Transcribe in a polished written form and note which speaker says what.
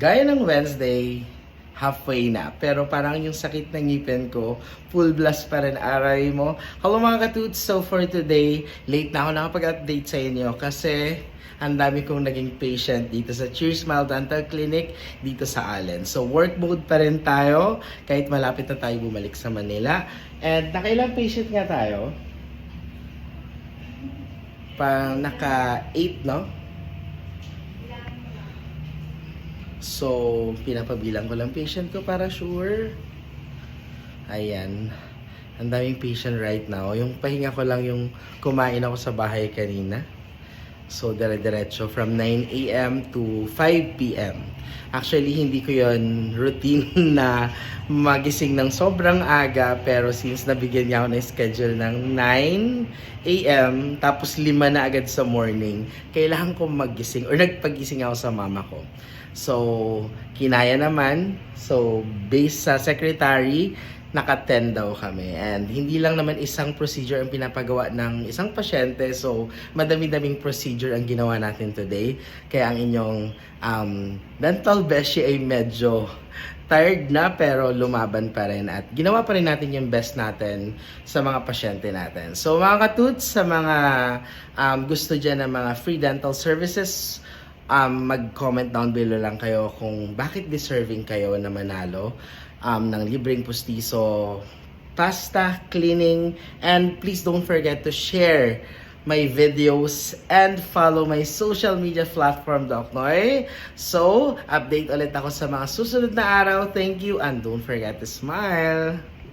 Speaker 1: Gaya ng Wednesday, halfway na. Pero parang yung sakit ng ngipin ko, full blast pa rin aray mo. Hello mga katuts, so for today, late na ako nakapag-update sa inyo kasi ang dami kong naging patient dito sa Cheers Smile Dental Clinic dito sa Allen. So work mode pa rin tayo kahit malapit na tayo bumalik sa Manila. And nakailang patient nga tayo? Parang naka 8, no? So, pinapabilang ko lang patient ko para sure. Ayan. Ang daming patient right now. Yung pahinga ko lang yung kumain ako sa bahay kanina. So, dire-diretso from 9 a.m. to 5 p.m. Actually, hindi ko yon routine na magising ng sobrang aga. Pero since nabigyan niya ako ng schedule ng 9 a.m. tapos 5 na agad sa morning, kailangan ko magising or nagpagising ako sa mama ko. So, kinaya naman. So, based sa secretary, naka-10 daw kami. And hindi lang naman isang procedure ang pinapagawa ng isang pasyente. So, madami-daming procedure ang ginawa natin today. Kaya ang inyong dental beshi ay medyo tired na pero lumaban pa rin. At ginawa pa rin natin yung best natin sa mga pasyente natin. So, mga katuts, sa mga gusto dyan ng mga free dental services, mag-comment down below lang kayo kung bakit deserving kayo na manalo ng libreng pustiso, pasta, cleaning, and please don't forget to share my videos and follow my social media platform, Doc Noy. So, update ulit ako sa mga susunod na araw. Thank you and don't forget to smile!